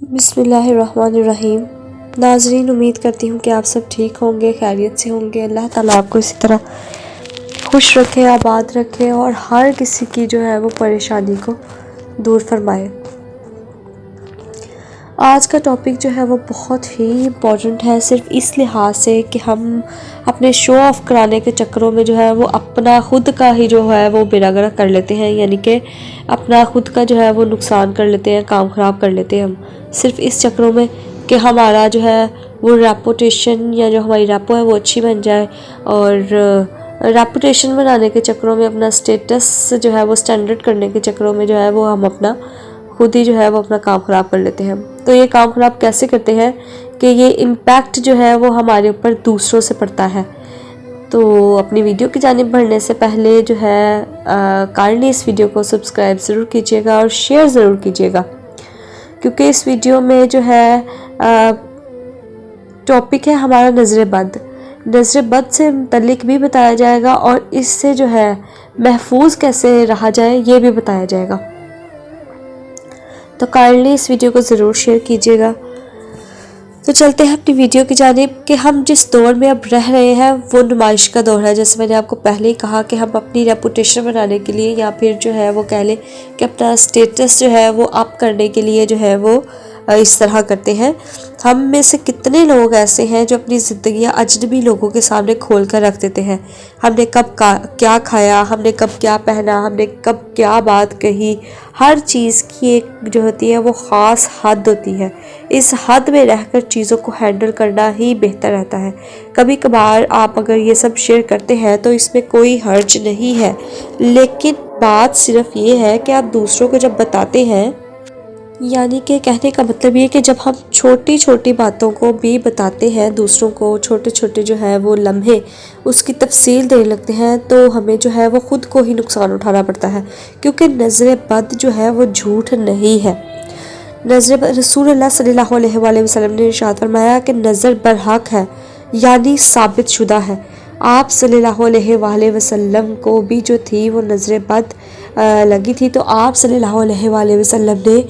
بسم اللہ الرحمن الرحیم۔ ناظرین، امید کرتی ہوں کہ آپ سب ٹھیک ہوں گے، خیریت سے ہوں گے۔ اللہ تعالیٰ آپ کو اسی طرح خوش رکھے، آباد رکھے اور ہر کسی کی جو ہے وہ پریشانی کو دور فرمائے۔ آج کا ٹاپک جو ہے وہ بہت ہی امپورٹنٹ ہے، صرف اس لحاظ سے کہ ہم اپنے شو آف کرانے کے چکروں میں جو ہے وہ اپنا خود کا ہی جو ہے وہ بیراگرہ کر لیتے ہیں، یعنی کہ اپنا خود کا جو ہے وہ نقصان کر لیتے ہیں، کام خراب کر لیتے ہیں ہم صرف اس چکروں میں کہ ہمارا جو ہے وہ ریپوٹیشن یا جو ہماری ریپو ہے وہ اچھی بن جائے، اور ریپوٹیشن بنانے کے چکروں میں اپنا سٹیٹس جو ہے وہ سٹینڈرڈ کرنے کے چکروں میں جو ہے وہ ہم اپنا خود ہی جو ہے وہ اپنا کام خراب کر لیتے ہیں۔ تو یہ کام خراب کیسے کرتے ہیں کہ یہ امپیکٹ جو ہے وہ ہمارے اوپر دوسروں سے پڑتا ہے۔ تو اپنی ویڈیو کی جانب بڑھنے سے پہلے جو ہے کائنڈلی اس ویڈیو کو سبسکرائب ضرور کیجیے گا اور شیئر ضرور کیجیے گا، کیونکہ اس ویڈیو میں جو ہے ٹاپک ہے ہمارا نظر بد۔ نظر بد سے متعلق بھی بتایا جائے گا اور اس سے جو ہے محفوظ کیسے رہا جائے یہ بھی بتایا جائے گا۔ تو کائنڈلی اس ویڈیو کو ضرور شیئر کیجیے گا۔ تو چلتے ہیں اپنی ویڈیو کی جانب کہ ہم جس دور میں اب رہ رہے ہیں وہ نمائش کا دور ہے، جیسے میں نے آپ کو پہلے ہی کہا کہ ہم اپنی ریپوٹیشن بنانے کے لیے یا پھر جو ہے وہ کہہ لیں کہ اپنا سٹیٹس جو ہے وہ اپ کرنے کے لیے جو ہے وہ اس طرح کرتے ہیں۔ ہم میں سے کتنے لوگ ایسے ہیں جو اپنی زندگیاں اجنبی لوگوں کے سامنے کھول کر رکھ دیتے ہیں۔ ہم نے کب کیا کھایا، ہم نے کب کیا پہنا، ہم نے کب کیا بات کہی، ہر چیز کی ایک جو ہوتی ہے وہ خاص حد ہوتی ہے۔ اس حد میں رہ کر چیزوں کو ہینڈل کرنا ہی بہتر رہتا ہے۔ کبھی کبھار آپ اگر یہ سب شیئر کرتے ہیں تو اس میں کوئی حرج نہیں ہے، لیکن بات صرف یہ ہے کہ آپ دوسروں کو جب بتاتے ہیں، یعنی کہ کہنے کا مطلب یہ کہ جب ہم چھوٹی چھوٹی باتوں کو بھی بتاتے ہیں دوسروں کو، چھوٹے چھوٹے جو ہے وہ لمحے اس کی تفصیل دینے لگتے ہیں، تو ہمیں جو ہے وہ خود کو ہی نقصان اٹھانا پڑتا ہے، کیونکہ نظر بد جو ہے وہ جھوٹ نہیں ہے۔ رسول اللہ صلی اللہ علیہ وآلہ وسلم نے ارشاد فرمایا کہ نظر برحق ہے، یعنی ثابت شدہ ہے۔ آپ صلی اللہ علیہ وآلہ وسلم کو بھی جو تھی وہ نظر بد لگی تھی، تو آپ صلی اللہ علیہ وآلہ وسلم نے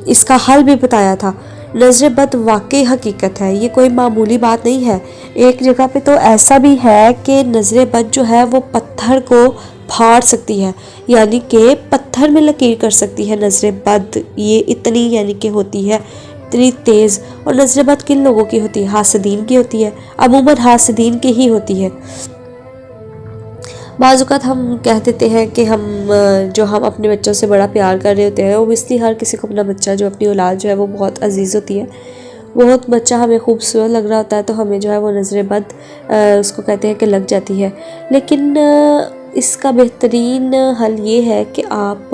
اس کا حل بھی بتایا تھا۔ نظر بد واقعی حقیقت ہے، یہ کوئی معمولی بات نہیں ہے۔ ایک جگہ پہ تو ایسا بھی ہے کہ نظر بد جو ہے وہ پتھر کو پھاڑ سکتی ہے، یعنی کہ پتھر میں لکیر کر سکتی ہے نظر بد، یہ اتنی یعنی کہ ہوتی ہے اتنی تیز۔ اور نظر بد کن لوگوں کی ہوتی ہے؟ حاسدین کی ہوتی ہے، عموماً حاسدین کی ہی ہوتی ہے۔ بعض اوقات ہم کہہ دیتے ہیں کہ ہم اپنے بچوں سے بڑا پیار کر رہے ہوتے ہیں، اوبویسلی ہر کسی کو اپنا بچہ جو اپنی اولاد جو ہے وہ بہت عزیز ہوتی ہے، بہت بچہ ہمیں خوبصورت لگ رہا ہوتا ہے تو ہمیں جو ہے وہ نظر بد اس کو کہتے ہیں کہ لگ جاتی ہے۔ لیکن اس کا بہترین حل یہ ہے کہ آپ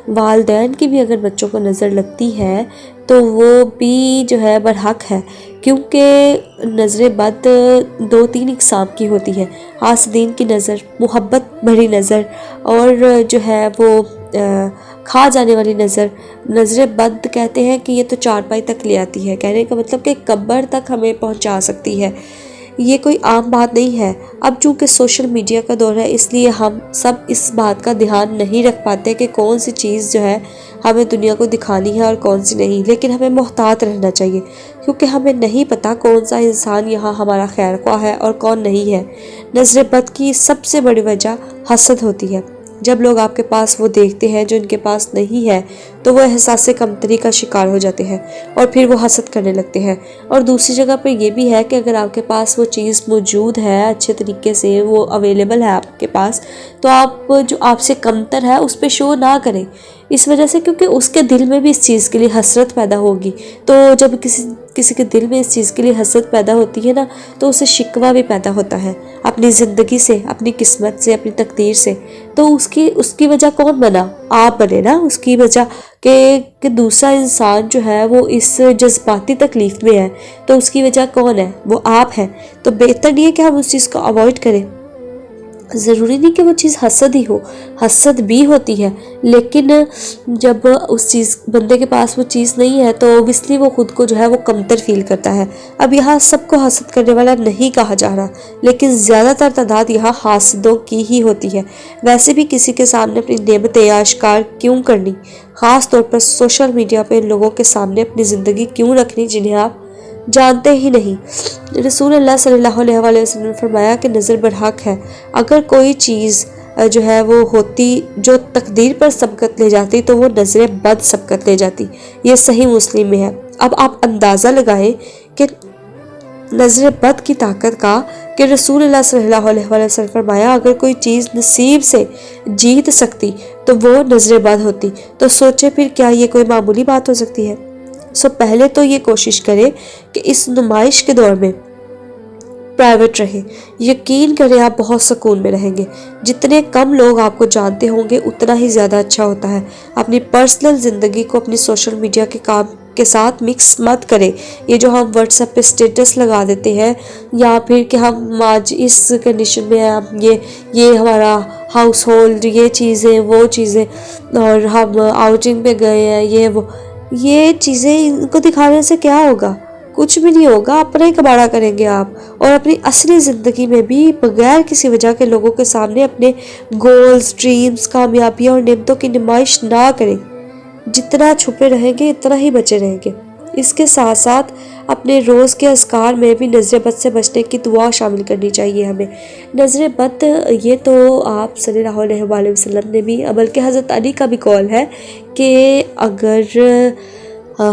والدین کی بھی اگر بچوں کو نظر لگتی ہے تو وہ بھی جو ہے برحق ہے، کیونکہ نظر بد 2-3 اقسام کی ہوتی ہے۔ حاسدین کی نظر، محبت بھری نظر، اور جو ہے وہ کھا جانے والی نظر۔ نظر بد کہتے ہیں کہ یہ تو چارپائی تک لے آتی ہے، کہنے کا مطلب کہ قبر تک ہمیں پہنچا سکتی ہے، یہ کوئی عام بات نہیں ہے۔ اب چونکہ سوشل میڈیا کا دور ہے اس لیے ہم سب اس بات کا دھیان نہیں رکھ پاتے کہ کون سی چیز جو ہے ہمیں دنیا کو دکھانی ہے اور کون سی نہیں، لیکن ہمیں محتاط رہنا چاہیے، کیونکہ ہمیں نہیں پتا کون سا انسان یہاں ہمارا خیر خواہ ہے اور کون نہیں ہے۔ نظر بد کی سب سے بڑی وجہ حسد ہوتی ہے۔ جب لوگ آپ کے پاس وہ دیکھتے ہیں جو ان کے پاس نہیں ہے تو وہ احساس کمتری کا شکار ہو جاتے ہیں اور پھر وہ حسد کرنے لگتے ہیں۔ اور دوسری جگہ پر یہ بھی ہے کہ اگر آپ کے پاس وہ چیز موجود ہے، اچھے طریقے سے وہ اویلیبل ہے آپ کے پاس، تو آپ جو آپ سے کمتر ہے اس پہ شو نہ کریں، اس وجہ سے کیونکہ اس کے دل میں بھی اس چیز کے لیے حسرت پیدا ہوگی۔ تو جب کسی کے دل میں اس چیز کے لیے حسرت پیدا ہوتی ہے نا تو اسے شکوہ بھی پیدا ہوتا ہے اپنی زندگی سے، اپنی قسمت سے، اپنی تقدیر سے۔ تو اس کی وجہ کون بنا؟ آپ بنے نا اس کی وجہ، کہ دوسرا انسان جو ہے وہ اس جذباتی تکلیف میں ہے، تو اس کی وجہ کون ہے؟ وہ آپ ہیں۔ تو بہتر نہیں ہے کہ ہم اس چیز کو اوائڈ کریں۔ ضروری نہیں کہ وہ چیز حسد ہی ہو، حسد بھی ہوتی ہے، لیکن جب اس چیز بندے کے پاس وہ چیز نہیں ہے تو obviously وہ خود کو جو ہے وہ کمتر فیل کرتا ہے۔ اب یہاں سب کو حسد کرنے والا نہیں کہا جا رہا، لیکن زیادہ تر تعداد یہاں حاسدوں کی ہی ہوتی ہے۔ ویسے بھی کسی کے سامنے اپنی نعمتیں آشکار کیوں کرنی؟ خاص طور پر سوشل میڈیا پہ ان لوگوں کے سامنے اپنی زندگی کیوں رکھنی جنہیں آپ جانتے ہی نہیں۔ رسول اللہ صلی اللہ علیہ وآلہ وسلم نے فرمایا کہ نظر برحق ہے۔ اگر کوئی چیز جو ہے وہ ہوتی جو تقدیر پر سبقت لے جاتی تو وہ نظر بد سبقت لے جاتی۔ یہ صحیح مسلم میں ہے۔ اب آپ اندازہ لگائیں کہ نظر بد کی طاقت کا، کہ رسول اللہ صلی اللہ علیہ وآلہ وسلم فرمایا اگر کوئی چیز نصیب سے جیت سکتی تو وہ نظر بد ہوتی، تو سوچے پھر کیا یہ کوئی معمولی بات ہو سکتی ہے؟ پہلے تو یہ کوشش کرے کہ اس نمائش کے دور میں پرائیویٹ رہے۔ یقین کریں آپ بہت سکون میں رہیں گے۔ جتنے کم لوگ آپ کو جانتے ہوں گے اتنا ہی زیادہ اچھا ہوتا ہے۔ اپنی پرسنل زندگی کو اپنی سوشل میڈیا کے کام کے ساتھ مکس مت کریں۔ یہ جو ہم واٹس ایپ پہ اسٹیٹس لگا دیتے ہیں یا پھر کہ ہم آج اس کنڈیشن میں ہیں، یہ ہمارا ہاؤس ہولڈ، یہ چیزیں وہ چیزیں، اور ہم آؤٹنگ پہ گئے ہیں، یہ چیزیں ان کو دکھانے سے کیا ہوگا؟ کچھ بھی نہیں ہوگا۔ اپنا ہی کباڑا کریں گے آپ، اور اپنی اصلی زندگی میں بھی بغیر کسی وجہ کے لوگوں کے سامنے اپنے گولز، ڈریمز، کامیابیاں اور نعمتوں کی نمائش نہ کریں۔ جتنا چھپے رہیں گے اتنا ہی بچے رہیں گے۔ اس کے ساتھ ساتھ اپنے روز کے اذکار میں بھی نظر بد سے بچنے کی دعا شامل کرنی چاہیے ہمیں۔ نظر بد یہ تو آپ صلی اللہ علیہ وآلہ وسلم نے بھی، بلکہ حضرت علی کا بھی قول ہے کہ اگر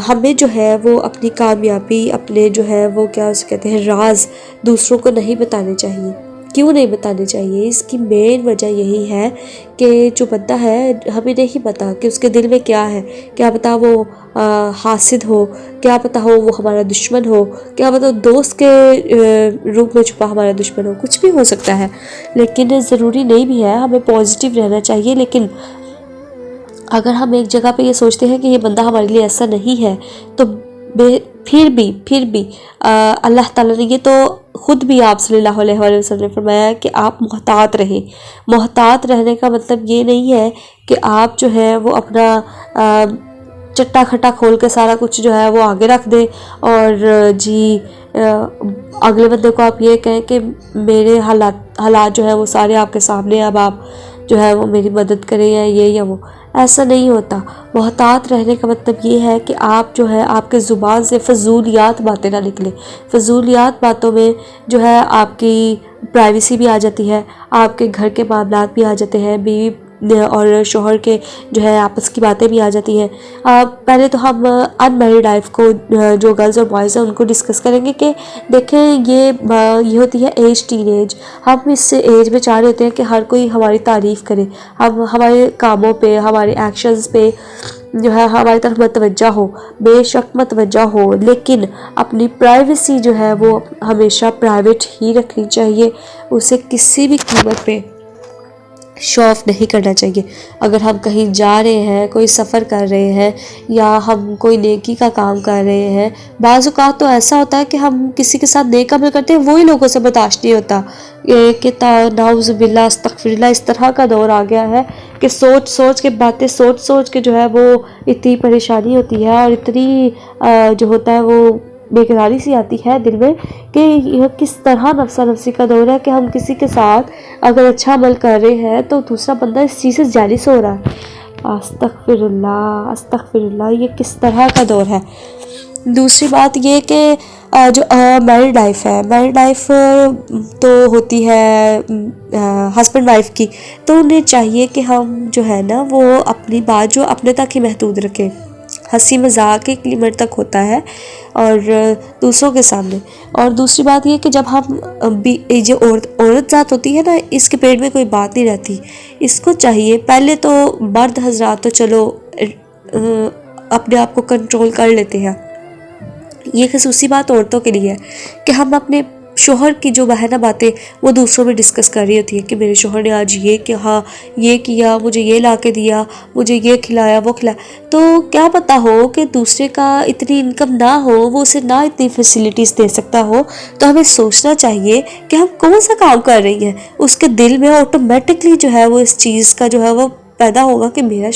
ہمیں جو ہے وہ اپنی کامیابی، اپنے جو ہے وہ کیا اسے کہتے ہیں راز دوسروں کو نہیں بتانے چاہیے۔ کیوں نہیں بتانے چاہیے؟ اس کی مین وجہ یہی ہے کہ جو بندہ ہے ہمیں نہیں پتا کہ اس کے دل میں کیا ہے، کیا پتا وہ حاسد ہو، کیا پتا ہو وہ ہمارا دشمن ہو، کیا پتا دوست کے روپ میں چھپا ہمارا دشمن ہو، کچھ بھی ہو سکتا ہے۔ لیکن ضروری نہیں بھی ہے، ہمیں پازیٹیو رہنا چاہیے۔ لیکن اگر ہم ایک جگہ پہ یہ سوچتے ہیں کہ یہ بندہ ہمارے لیے ایسا نہیں ہے تو پھر بھی اللہ تعالیٰ نے یہ تو خود بھی آپ صلی اللہ علیہ وآلہ وسلم نے فرمایا ہے کہ آپ محتاط رہیں۔ محتاط رہنے کا مطلب یہ نہیں ہے کہ آپ جو ہے وہ اپنا چٹا کھٹا کھول کے سارا کچھ جو ہے وہ آگے رکھ دیں اور اگلے بندے کو آپ یہ کہیں کہ میرے حالات جو ہے وہ سارے آپ کے سامنے، اب آپ جو ہے وہ میری مدد کریں یا یہ یا وہ۔ ایسا نہیں ہوتا۔ محتاط رہنے کا مطلب یہ ہے کہ آپ جو ہے آپ کے زبان سے فضولیات باتیں نہ نکلیں۔ فضولیات باتوں میں جو ہے آپ کی پرائیویسی بھی آ جاتی ہے، آپ کے گھر کے معاملات بھی آ جاتے ہیں، بیوی اور شوہر کے جو ہے آپس کی باتیں بھی آ جاتی ہیں۔ پہلے تو ہم ان میریڈ لائف کو، جو گرلز اور بوائز ہیں ان کو ڈسکس کریں گے کہ دیکھیں یہ ہوتی ہے ایج، ٹین ایج۔ ہم اس ایج میں چاہ رہے ہوتے ہیں کہ ہر کوئی ہماری تعریف کرے، ہم ہمارے کاموں پہ، ہمارے ایکشنز پہ جو ہے ہماری طرف متوجہ ہو، بے شک متوجہ ہو، لیکن اپنی پرائیویسی جو ہے وہ ہمیشہ پرائیویٹ ہی رکھنی چاہیے۔ اسے کسی بھی قیمت پہ شو آف نہیں کرنا چاہیے۔ اگر ہم کہیں جا رہے ہیں، کوئی سفر کر رہے ہیں یا ہم کوئی نیکی کا کام کر رہے ہیں، بعض اوقات تو ایسا ہوتا ہے کہ ہم کسی کے ساتھ نیک عمل کرتے ہیں وہی لوگوں سے برداشت نہیں ہوتا کہ نعوذ باللہ استغفر اللہ، اس طرح کا دور آ گیا ہے کہ سوچ کے باتیں سوچ کے جو ہے وہ اتنی پریشانی ہوتی ہے اور اتنی جو ہوتا ہے وہ بے قراری سی آتی ہے دل میں کہ یہ کس طرح نفسا نفسی کا دور ہے کہ ہم کسی کے ساتھ اگر اچھا عمل کر رہے ہیں تو دوسرا بندہ اس چیز سے جیلس ہو رہا ہے۔ استغفر اللہ، یہ کس طرح کا دور ہے۔ دوسری بات یہ کہ جو میرڈ لائف ہے، میرڈ لائف تو ہوتی ہے ہسبینڈ وائف کی، تو انہیں چاہیے کہ ہم جو ہے نا وہ اپنی بات جو اپنے تک ہی محدود رکھیں۔ ہنسی مذاق ایک لمٹ تک ہوتا ہے اور دوسروں کے سامنے۔ اور دوسری بات یہ کہ جب ہم جو عورت ذات ہوتی ہے نا، اس کے پیٹ میں کوئی بات نہیں رہتی۔ اس کو چاہیے پہلے تو مرد حضرات تو چلو اپنے آپ کو کنٹرول کر لیتے ہیں، یہ خصوصی بات عورتوں کے لیے ہے کہ ہم اپنے شوہر کی جو بہانہ باتیں وہ دوسروں میں ڈسکس کر رہی ہوتی ہے کہ میرے شوہر نے آج یہ کیا، مجھے یہ لا کے دیا، مجھے یہ کھلایا وہ کھلایا۔ تو کیا پتہ ہو کہ دوسرے کا اتنی انکم نہ ہو، وہ اسے نہ اتنی فیسیلیٹیز دے سکتا ہو، تو ہمیں سوچنا چاہیے کہ ہم کون سا کام کر رہی ہیں۔ اس کے دل میں آٹومیٹکلی جو ہے وہ اس چیز کا جو ہے وہ پیدا ہوگا کہ میرے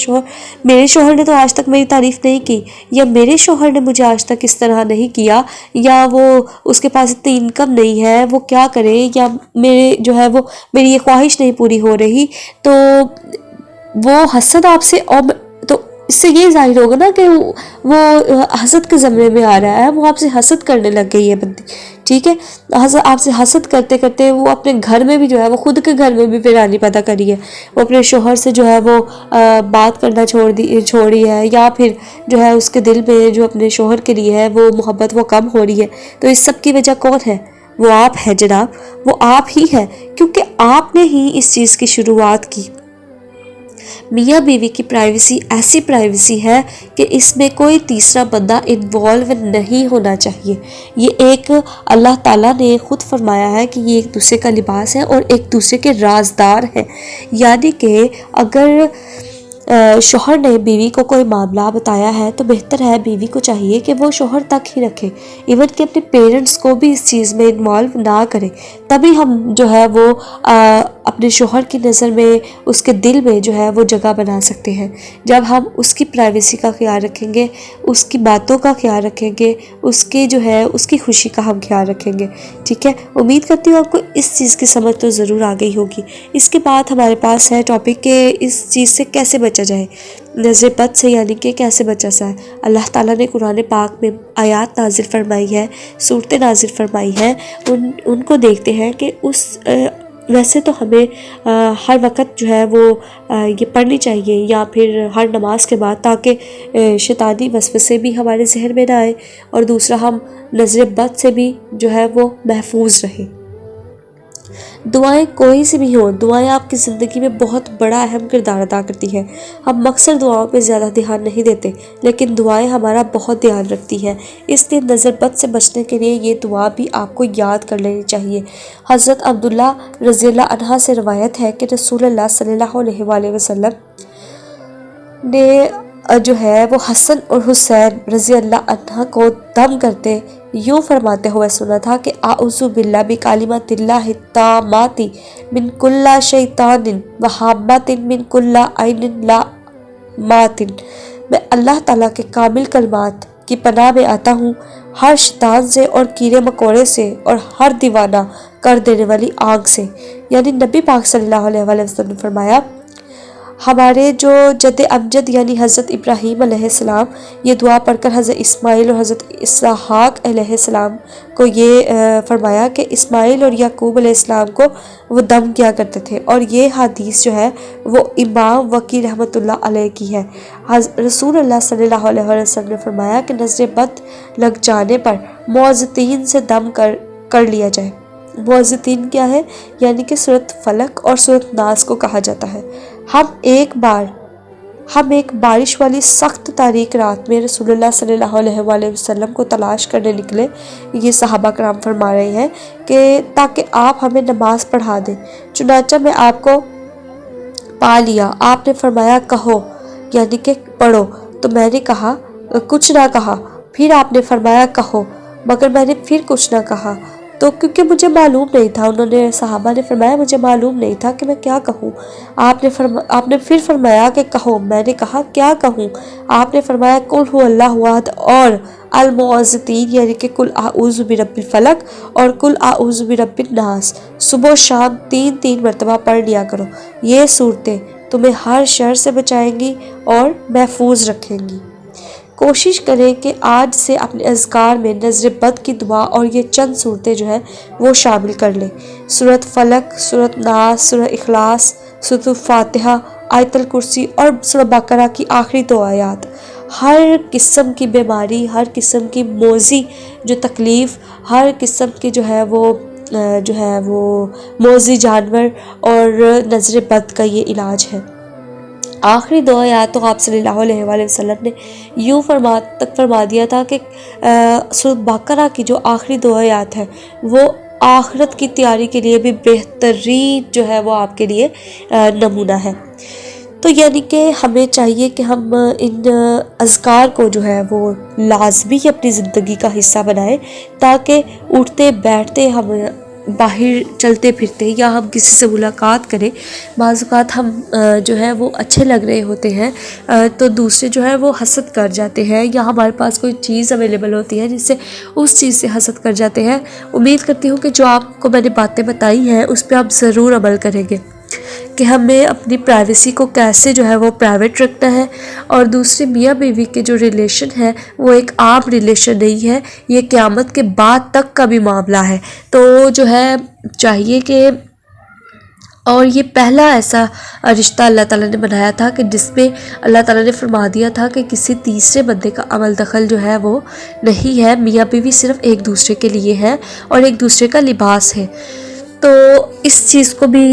شوہر نے تو آج تک میری تعریف نہیں کی، یا میرے شوہر نے مجھے آج تک اس طرح نہیں کیا، یا وہ اس کے پاس اتنی انکم نہیں ہے، وہ کیا کرے، یا میری یہ خواہش نہیں پوری ہو رہی۔ تو وہ حسد آپ سے تو اس سے یہ ظاہر ہوگا نا کہ وہ حسد کے زمرے میں آ رہا ہے، وہ آپ سے حسد کرنے لگ گئی ہے بندی، ٹھیک ہے، آپ سے حسد کرتے کرتے وہ اپنے گھر میں بھی جو ہے وہ خود کے گھر میں بھی ویرانی پیدا کری ہے، وہ اپنے شوہر سے جو ہے وہ بات کرنا چھوڑی ہے، یا پھر جو ہے اس کے دل میں جو اپنے شوہر کے لیے ہے وہ محبت وہ کم ہو رہی ہے۔ تو اس سب کی وجہ کون ہے؟ وہ آپ ہے جناب، وہ آپ ہی ہے، کیونکہ آپ نے ہی اس چیز کی شروعات کی۔ میاں بیوی کی پرائیویسی ایسی پرائیویسی ہے کہ اس میں کوئی تیسرا بندہ انوالو نہیں ہونا چاہیے۔ یہ ایک اللہ تعالیٰ نے خود فرمایا ہے کہ یہ ایک دوسرے کا لباس ہے اور ایک دوسرے کے رازدار ہیں، یعنی کہ اگر شوہر نے بیوی کو کوئی معاملہ بتایا ہے تو بہتر ہے بیوی کو چاہیے کہ وہ شوہر تک ہی رکھے، ایون کہ اپنے پیرنٹس کو بھی اس چیز میں انوالو نہ کرے، تبھی ہم جو ہے وہ اپنے شوہر کی نظر میں اس کے دل میں جو ہے وہ جگہ بنا سکتے ہیں۔ جب ہم اس کی پرائیویسی کا خیال رکھیں گے، اس کی باتوں کا خیال رکھیں گے، اس کی جو ہے اس کی خوشی کا ہم خیال رکھیں گے، ٹھیک ہے۔ امید کرتی ہوں آپ کو اس چیز کی سمجھ تو ضرور آ گئی ہوگی۔ اس کے بعد ہمارے پاس ہے ٹاپک کہ اس چیز سے کیسے بچا جائے، نظر بد سے، یعنی کہ کیسے بچا جائے۔ اللہ تعالیٰ نے قرآن پاک میں آیات نازل فرمائی ہے، صورتیں نازل فرمائی ہیں، ان کو دیکھتے ہیں کہ ویسے تو ہمیں ہر وقت جو ہے وہ یہ پڑھنی چاہیے یا پھر ہر نماز کے بعد، تاکہ شیطانی وسوسے بھی ہمارے ذہن میں نہ آئے، اور دوسرا ہم نظر بد سے بھی جو ہے وہ محفوظ رہیں۔ دعائیں کوئی سی بھی ہوں، دعائیں آپ کی زندگی میں بہت بڑا اہم کردار ادا کرتی ہیں۔ ہم اکثر دعاؤں پہ زیادہ دھیان نہیں دیتے، لیکن دعائیں ہمارا بہت دھیان رکھتی ہیں، اس لیے نظر بد سے بچنے کے لیے یہ دعا بھی آپ کو یاد کر لینی چاہیے۔ حضرت عبداللہ رضی اللہ عنہ سے روایت ہے کہ رسول اللہ صلی اللہ علیہ وآلہ وسلم نے جو ہے وہ حسن اور حسین رضی اللہ عنہ کو دم کرتے یوں فرماتے ہوئے سنا تھا کہ اعوذ باللہ بکلمات اللہ التامات من کل شیطان وہامۃ من کل عین لامۃ۔ میں اللہ تعالیٰ کے کامل کلمات کی پناہ میں آتا ہوں، ہر شیطان سے اور کیڑے مکوڑے سے اور ہر دیوانہ کر دینے والی آگ سے۔ یعنی نبی پاک صلی اللہ علیہ وآلہ وسلم نے فرمایا، ہمارے جو جد امجد یعنی حضرت ابراہیم علیہ السلام یہ دعا پڑھ کر حضرت اسماعیل اور حضرت اسحاق علیہ السلام کو یہ فرمایا کہ اسماعیل اور یعقوب علیہ السلام کو وہ دم کیا کرتے تھے، اور یہ حدیث جو ہے وہ امام وقی رحمۃ اللہ علیہ کی ہے۔ رسول اللہ صلی اللہ علیہ وسلم نے فرمایا کہ نظر بد لگ جانے پر معوذتین سے دم کر لیا جائے۔ معوذتین کیا ہے؟ یعنی کہ سورۃ فلق اور سورۃ ناس کو کہا جاتا ہے۔ ہم ایک بارش والی سخت تاریک رات میں رسول اللہ صلی اللہ علیہ وآلہ وسلم کو تلاش کرنے نکلے، یہ صحابہ کرام فرما رہے ہیں کہ تاکہ آپ ہمیں نماز پڑھا دیں، چنانچہ میں آپ کو پا لیا، آپ نے فرمایا کہو، یعنی کہ پڑھو، تو میں نے کہا کچھ نہ کہا، پھر آپ نے فرمایا کہو، مگر میں نے پھر کچھ نہ کہا، تو کیونکہ مجھے معلوم نہیں تھا، صحابہ نے فرمایا مجھے معلوم نہیں تھا کہ میں کیا کہوں۔ آپ نے پھر فرمایا کہ کہو، میں نے کہا کیا کہوں؟ آپ نے فرمایا قل هو اللہ احد اور المعوذتین، یعنی کہ قل اعوذ برب الفلق اور قل اعوذ برب الناس، صبح و شام 3 مرتبہ پڑھ لیا کرو، یہ صورتیں تمہیں ہر شر سے بچائیں گی اور محفوظ رکھیں گی۔ کوشش کریں کہ آج سے اپنے اذکار میں نظر بد کی دعا اور یہ چند صورتیں جو ہیں وہ شامل کر لیں۔ سورۃ فلق، سورۃ ناس، سورۃ اخلاص، سورۃ فاتحہ، آیت الکرسی اور سورۃ بقرہ کی آخری 2 آیات۔ ہر قسم کی بیماری، ہر قسم کی موذی جو تکلیف، ہر قسم کی جو ہے وہ موذی جانور اور نظر بد کا یہ علاج ہے۔ آخری 2 آیات تو آپ صلی اللہ علیہ وآلہ وسلم نے یوں فرما دیا تھا کہ سورۃ بقرہ کی جو آخری 2 آیات ہیں وہ آخرت کی تیاری کے لیے بھی بہترین جو ہے وہ آپ کے لیے نمونہ ہے۔ تو یعنی کہ ہمیں چاہیے کہ ہم ان اذکار کو جو ہے وہ لازمی اپنی زندگی کا حصہ بنائیں، تاکہ اٹھتے بیٹھتے ہم باہر چلتے پھرتے یا ہم کسی سے ملاقات کریں، بعض اوقات ہم جو ہے وہ اچھے لگ رہے ہوتے ہیں تو دوسرے جو ہے وہ حسد کر جاتے ہیں، یا ہمارے پاس کوئی چیز اویلیبل ہوتی ہے جس سے اس چیز سے حسد کر جاتے ہیں۔ امید کرتی ہوں کہ جو آپ کو میں نے باتیں بتائی ہیں اس پہ آپ ضرور عمل کریں گے۔ کہ ہمیں اپنی پرائیویسی کو کیسے جو ہے وہ پرائیویٹ رکھنا ہے، اور دوسری میاں بیوی کے جو ریلیشن ہے وہ ایک عام ریلیشن نہیں ہے، یہ قیامت کے بعد تک کا بھی معاملہ ہے۔ تو جو ہے چاہیے کہ، اور یہ پہلا ایسا رشتہ اللہ تعالیٰ نے بنایا تھا کہ جس میں اللہ تعالیٰ نے فرما دیا تھا کہ کسی تیسرے بندے کا عمل دخل جو ہے وہ نہیں ہے، میاں بیوی صرف ایک دوسرے کے لیے ہے اور ایک دوسرے کا لباس ہے۔ تو اس چیز کو بھی،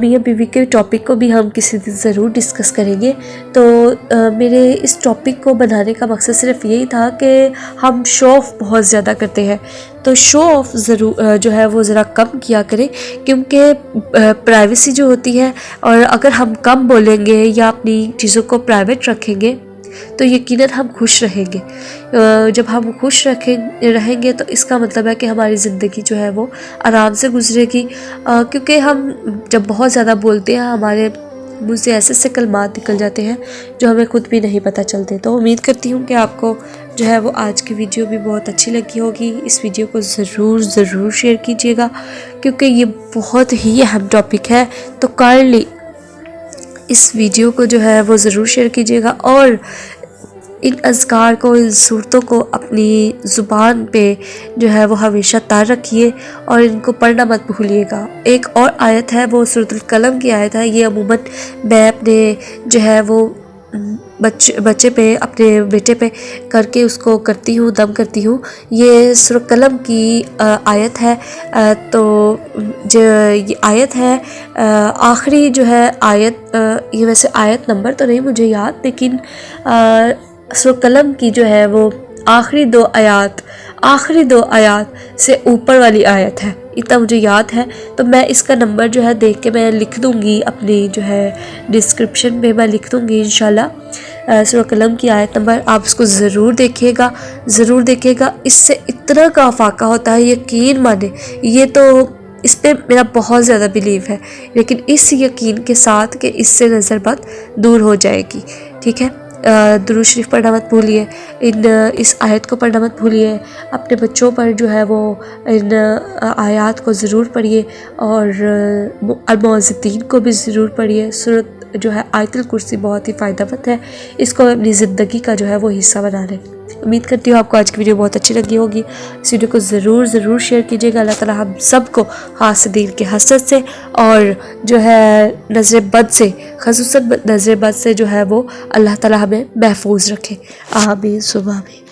میاں بیوی کے ٹاپک کو بھی ہم کسی دن ضرور ڈسکس کریں گے۔ تو میرے اس ٹاپک کو بنانے کا مقصد صرف یہی تھا کہ ہم شو آف بہت زیادہ کرتے ہیں، تو شو آف ضرور جو ہے وہ ذرا کم کیا کریں، کیونکہ پرائیویسی جو ہوتی ہے، اور اگر ہم کم بولیں گے یا اپنی چیزوں کو رکھیں گے تو یقیناً ہم خوش رہیں گے۔ جب ہم خوش رہیں گے تو اس کا مطلب ہے کہ ہماری زندگی جو ہے وہ آرام سے گزرے گی، کیونکہ ہم جب بہت زیادہ بولتے ہیں ہمارے منہ سے ایسے کلمات نکل جاتے ہیں جو ہمیں خود بھی نہیں پتہ چلتے۔ تو امید کرتی ہوں کہ آپ کو جو ہے وہ آج کی ویڈیو بھی بہت اچھی لگی ہوگی۔ اس ویڈیو کو ضرور شیئر کیجیے گا، کیونکہ یہ بہت ہی اہم ٹاپک ہے۔ تو کائنڈلی اس ویڈیو کو جو ہے وہ ضرور شیئر کیجیے گا، اور ان اذکار کو، ان صورتوں کو اپنی زبان پہ جو ہے وہ ہمیشہ تار رکھیے، اور ان کو پڑھنا مت بھولیے گا۔ ایک اور آیت ہے، وہ سورۃ القلم کی آیت ہے۔ یہ عموماً میں اپنے جو ہے وہ بچے پہ، اپنے بیٹے پہ کر کے اس کو کرتی ہوں، دم کرتی ہوں۔ یہ سورۃ قلم کی آیت ہے۔ تو جو یہ آیت ہے، آخری جو ہے آیت، یہ ویسے آیت نمبر تو نہیں مجھے یاد، لیکن سورۃ قلم کی جو ہے وہ آخری دو آیات سے اوپر والی آیت ہے، اتنا مجھے یاد ہے۔ تو میں اس کا نمبر جو ہے دیکھ کے میں لکھ دوں گی، اپنی جو ہے ڈسکرپشن میں میں لکھ دوں گی انشاءاللہ سورۃ قلم کی آیت نمبر۔ آپ اس کو ضرور دیکھیے گا، اس سے اتنا کا افاقہ ہوتا ہے، یقین مانے۔ یہ تو اس پہ میرا بہت زیادہ بلیو ہے، لیکن اس یقین کے ساتھ کہ اس سے نظر بد دور ہو جائے گی، ٹھیک ہے۔ درود شریف پڑھنا مت بھولیے، اس آیت کو پڑھنا مت بھولیے، اپنے بچوں پر جو ہے وہ ان آیات کو ضرور پڑھیے، اور المعوذتین کو بھی ضرور پڑھیے۔ سورۃ جو ہے آیت الکرسی بہت ہی فائدہ مند ہے، اس کو اپنی زندگی کا جو ہے وہ حصہ بنا لیں۔ امید کرتی ہوں آپ کو آج کی ویڈیو بہت اچھی لگی ہوگی۔ اس ویڈیو کو ضرور شیئر کیجیے گا۔ اللہ تعالیٰ ہم سب کو حاسدین کے حسد سے، اور جو ہے نظر بد سے، خصوصاً نظر بد سے جو ہے وہ اللہ تعالیٰ ہمیں محفوظ رکھے۔ آمین ثم آمین۔